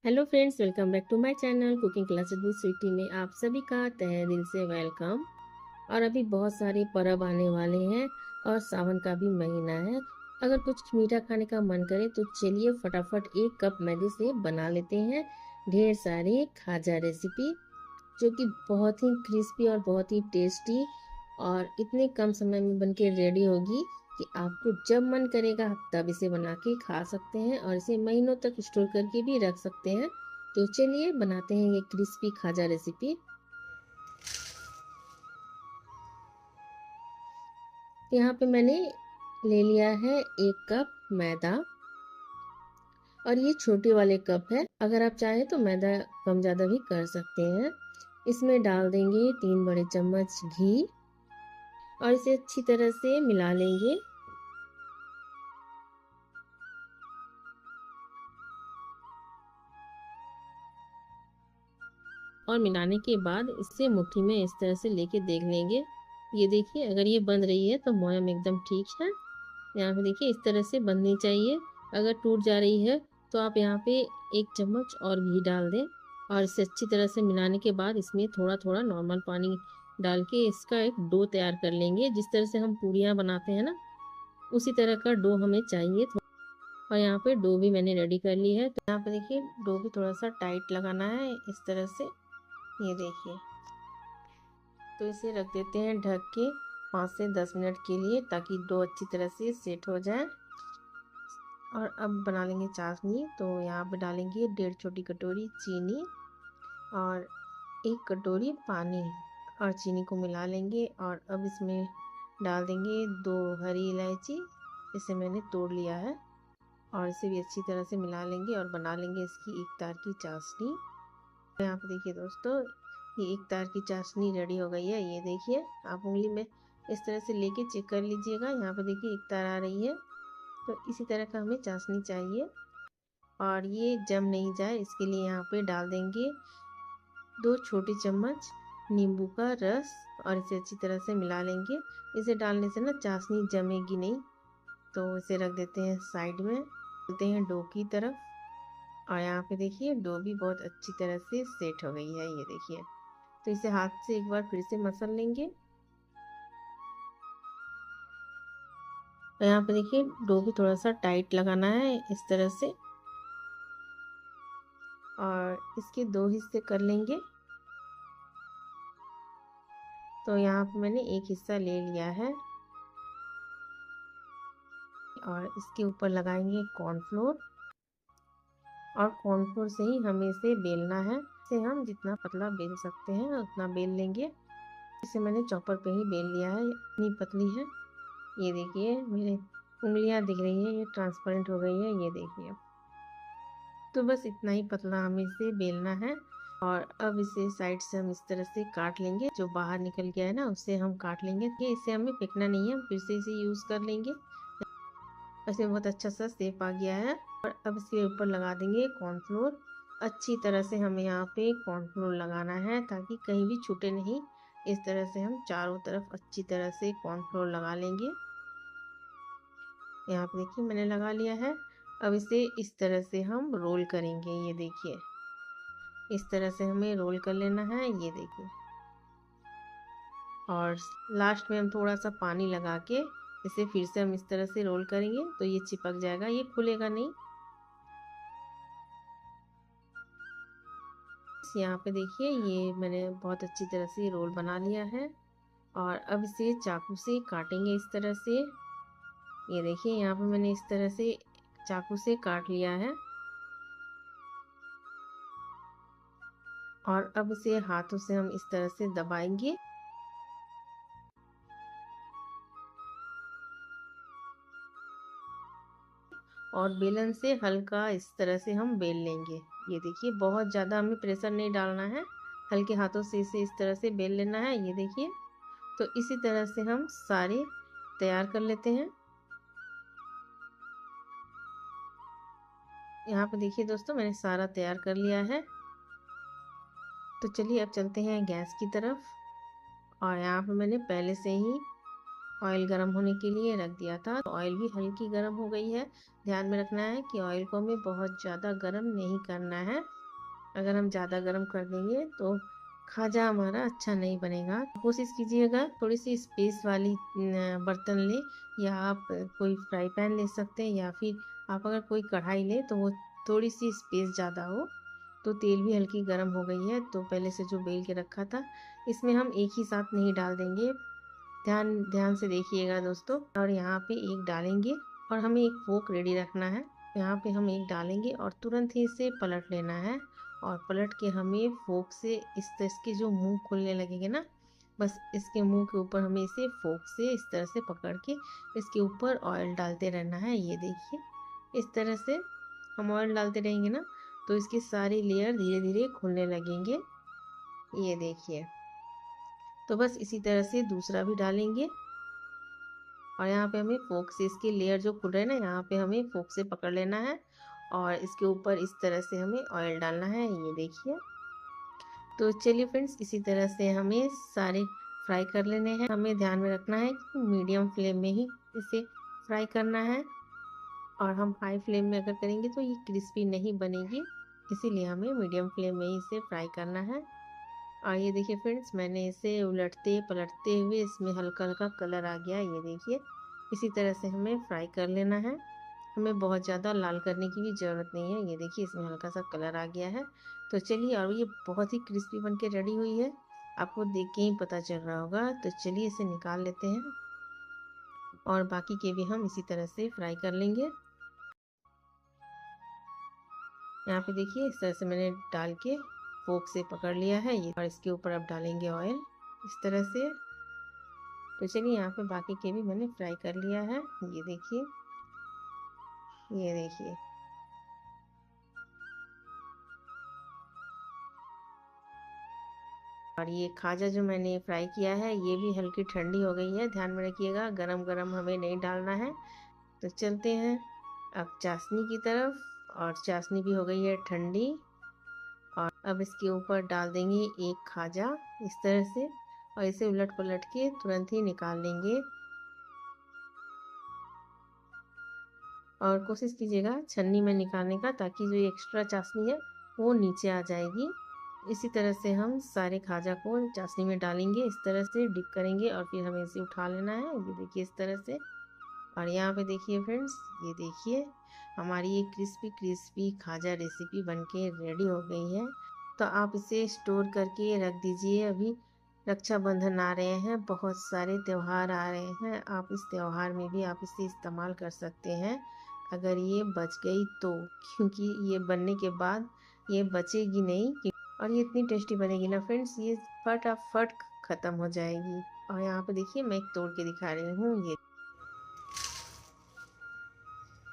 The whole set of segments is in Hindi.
Hello friends, welcome back to my channel cooking classes with Sweety में आप सभी का तहे दिल से वेलकम। और अभी बहुत सारे पर्व आने वाले हैं और सावन का भी महीना है। अगर कुछ मीठा खाने का मन करे तो चलिए फटाफट 1 कप मैदे से बना लेते हैं ढेर सारी खाजा रेसिपी, जो कि बहुत ही क्रिस्पी और बहुत ही टेस्टी और इतने कम समय में बनके रेडी होगी कि आपको जब मन करेगा आप तब इसे बना के खा सकते हैं और इसे महीनों तक स्टोर करके भी रख सकते हैं। तो चलिए बनाते हैं ये क्रिस्पी खाजा रेसिपी। यहाँ पे मैंने ले लिया है 1 कप मैदा और ये छोटे वाले कप है। अगर आप चाहें तो मैदा कम ज़्यादा भी कर सकते हैं। इसमें डाल देंगे 3 बड़े चम्मच घी और इसे अच्छी तरह से मिला लेंगे। और मिलाने के बाद इसे मुट्ठी में इस तरह से लेके देख लेंगे। ये देखिए, अगर ये बंध रही है तो मोयम एकदम ठीक है। यहाँ पे देखिए इस तरह से बंधनी चाहिए। अगर टूट जा रही है तो आप यहाँ पे 1 चम्मच और घी डाल दें और इसे अच्छी तरह से मिलाने के बाद इसमें थोड़ा थोड़ा नॉर्मल पानी डाल के इसका एक डो तैयार कर लेंगे। जिस तरह से हम पूरियाँ बनाते हैं ना, उसी तरह का डो हमें चाहिए। और यहाँ पे डो भी मैंने रेडी कर ली है। तो यहाँ पे देखिए डो भी थोड़ा सा टाइट लगाना है इस तरह से। ये देखिए, तो इसे रख देते हैं ढक के 5 से 10 मिनट के लिए, ताकि डो अच्छी तरह से सेट हो जाए। और अब बना लेंगे चाशनी। तो यहाँ पे डालेंगे 1.5 छोटी कटोरी चीनी और 1 कटोरी पानी और चीनी को मिला लेंगे। और अब इसमें डाल देंगे 2 हरी इलायची, इसे मैंने तोड़ लिया है। और इसे भी अच्छी तरह से मिला लेंगे और बना लेंगे इसकी एक तार की चाशनी। यहाँ पे देखिए दोस्तों, ये एक तार की चाशनी रेडी हो गई है। ये देखिए, आप उंगली में इस तरह से लेके चेक कर लीजिएगा। यहाँ पे देखिए एक तार आ रही है। तो इसी तरह का हमें चाशनी चाहिए और ये जम नहीं जाए इसके लिए यहाँ पे डाल देंगे 2 छोटे चम्मच नींबू का रस और इसे अच्छी तरह से मिला लेंगे। इसे डालने से ना चाशनी जमेगी नहीं। तो इसे रख देते हैं साइड में। चलते हैं डो की तरफ। और यहाँ पे देखिए डो भी बहुत अच्छी तरह से सेट हो गई है। ये देखिए, तो इसे हाथ से एक बार फिर से मसल लेंगे। और यहाँ पे देखिए डो भी थोड़ा सा टाइट लगाना है इस तरह से। और इसके 2 हिस्से कर लेंगे। तो यहाँ पे मैंने एक हिस्सा ले लिया है और इसके ऊपर लगाएंगे कॉर्नफ्लोर। और कॉर्नफ्लोर से ही हमें इसे बेलना है। इसे हम जितना पतला बेल सकते हैं उतना बेल लेंगे। इसे मैंने चॉपर पे ही बेल लिया है, इतनी पतली है। ये देखिए मेरे उंगलियां दिख रही है, ये ट्रांसपेरेंट हो गई है। ये देखिए, तो बस इतना ही पतला हमें इसे बेलना है। और अब इसे साइड से हम इस तरह से काट लेंगे। जो बाहर निकल गया है ना, उसे हम काट लेंगे। ये इसे हमें फेंकना नहीं है, हम फिर से इसे यूज कर लेंगे। ऐसे बहुत अच्छा सा शेप आ गया है। और अब इसके ऊपर लगा देंगे कॉर्नफ्लोर। अच्छी तरह से हमें यहाँ पे कॉर्नफ्लोर लगाना है ताकि कहीं भी छूटे नहीं। इस तरह से हम चारों तरफ अच्छी तरह से कॉर्नफ्लोर लगा लेंगे। यहाँ पे देखिए मैंने लगा लिया है। अब इसे इस तरह से हम रोल करेंगे। ये देखिए, इस तरह से हमें रोल कर लेना है। ये देखिए, और लास्ट में हम थोड़ा सा पानी लगा के इसे फिर से हम इस तरह से रोल करेंगे तो ये चिपक जाएगा, ये खुलेगा नहीं। यहाँ पे देखिए ये मैंने बहुत अच्छी तरह से रोल बना लिया है। और अब इसे चाकू से काटेंगे इस तरह से। ये देखिए यहाँ पे मैंने इस तरह से चाकू से काट लिया है। और अब इसे हाथों से हम इस तरह से दबाएंगे। और बेलन से हल्का इस तरह से हम बेल लेंगे। ये देखिए, बहुत ज़्यादा हमें प्रेशर नहीं डालना है, हल्के हाथों से इसे इस तरह से बेल लेना है। ये देखिए, तो इसी तरह से हम सारे तैयार कर लेते हैं। यहाँ पे देखिए दोस्तों, मैंने सारा तैयार कर लिया है। तो चलिए अब चलते हैं गैस की तरफ। और यहाँ पे मैंने पहले से ही ऑयल गर्म होने के लिए रख दिया था। तो ऑयल भी हल्की गर्म हो गई है। ध्यान में रखना है कि ऑयल को हमें बहुत ज़्यादा गर्म नहीं करना है। अगर हम ज़्यादा गर्म कर देंगे तो खाजा हमारा अच्छा नहीं बनेगा। कोशिश कीजिएगा थोड़ी सी स्पेस वाली बर्तन ले, या आप कोई फ्राई पैन ले सकते हैं, या फिर आप अगर कोई कढ़ाई ले तो वो थोड़ी सी स्पेस ज़्यादा हो। तो तेल भी हल्की गर्म हो गई है। तो पहले से जो बेल के रखा था इसमें हम एक ही साथ नहीं डाल देंगे, ध्यान ध्यान से देखिएगा दोस्तों। और यहाँ पे एक डालेंगे और हमें एक फोक रेडी रखना है। यहाँ पे हम एक डालेंगे और तुरंत ही इसे पलट लेना है। और पलट के हमें फोक से इसके जो मुंह खुलने लगेंगे ना, बस इसके मुंह के ऊपर हमें इसे फोक से इस तरह से पकड़ के इसके ऊपर ऑयल डालते रहना है। ये देखिए इस तरह से हम ऑयल डालते रहेंगे ना तो इसके सारे लेयर धीरे धीरे खुलने लगेंगे। ये देखिए, तो बस इसी तरह से दूसरा भी डालेंगे और यहाँ पे हमें फोक से इसके लेयर जो खुल रहे हैं ना, यहाँ पे हमें फोक से पकड़ लेना है और इसके ऊपर इस तरह से हमें ऑयल डालना है। ये देखिए, तो चलिए फ्रेंड्स, इसी तरह से हमें सारे फ्राई कर लेने हैं। हमें ध्यान में रखना है कि मीडियम फ्लेम में ही इसे फ्राई करना है, और हम हाई फ्लेम में अगर करेंगे तो ये क्रिस्पी नहीं बनेगी, इसीलिए हमें मीडियम फ्लेम में ही इसे फ्राई करना है। और ये देखिए फ्रेंड्स, मैंने इसे उलटते पलटते हुए इसमें हल्का हल्का कलर आ गया। ये देखिए, इसी तरह से हमें फ्राई कर लेना है। हमें बहुत ज़्यादा लाल करने की भी ज़रूरत नहीं है। ये देखिए, इसमें हल्का सा कलर आ गया है। तो चलिए, और ये बहुत ही क्रिस्पी बन के रेडी हुई है, आपको देख के ही पता चल रहा होगा। तो चलिए इसे निकाल लेते हैं और बाकी के भी हम इसी तरह से फ्राई कर लेंगे। यहाँ पे देखिए, इस तरह से मैंने डाल के फोक से पकड़ लिया है ये, और इसके ऊपर अब डालेंगे ऑयल इस तरह से। तो चलिए, यहाँ पे बाकी के भी मैंने फ्राई कर लिया है। ये देखिए, ये देखिए, और ये खाजा जो मैंने फ्राई किया है ये भी हल्की ठंडी हो गई है। ध्यान में रखिएगा, गरम गरम हमें नहीं डालना है। तो चलते हैं अब चाशनी की तरफ, और चाशनी भी हो गई है ठंडी। और अब इसके ऊपर डाल देंगे एक खाजा इस तरह से, और इसे उलट पलट के तुरंत ही निकाल लेंगे। और कोशिश कीजिएगा छन्नी में निकालने का, ताकि जो एक्स्ट्रा चाशनी है वो नीचे आ जाएगी। इसी तरह से हम सारे खाजा को चाशनी में डालेंगे, इस तरह से डिप करेंगे और फिर हमें इसे उठा लेना है। ये देखिए इस तरह से। और यहाँ पे देखिए फ्रेंड्स, ये देखिए हमारी ये क्रिस्पी क्रिस्पी खाजा रेसिपी बनके रेडी हो गई है। तो आप इसे स्टोर करके रख दीजिए। अभी रक्षाबंधन आ रहे हैं, बहुत सारे त्यौहार आ रहे हैं, आप इस त्यौहार में भी आप इसे इस्तेमाल कर सकते हैं अगर ये बच गई तो, क्योंकि ये बनने के बाद ये बचेगी नहीं, और ये इतनी टेस्टी बनेगी ना फ्रेंड्स, ये फटाफट ख़त्म हो जाएगी। और यहाँ पे देखिए, मैं एक तोड़ के दिखा रही हूँ।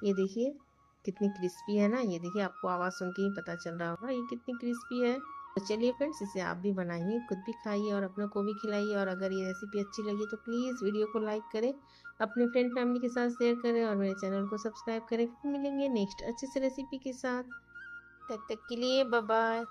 ये देखिए कितनी क्रिस्पी है ना। ये देखिए, आपको आवाज़ सुन के ही पता चल रहा होगा ये कितनी क्रिस्पी है। तो चलिए फ्रेंड्स, इसे आप भी बनाइए, खुद भी खाइए और अपनों को भी खिलाइए। और अगर ये रेसिपी अच्छी लगी तो प्लीज़ वीडियो को लाइक करें, अपने फ्रेंड फैमिली के साथ शेयर करें, और मेरे चैनल को सब्सक्राइब करें। फिर मिलेंगे नेक्स्ट अच्छे से रेसिपी के साथ। तब तक के लिए बाय बाय।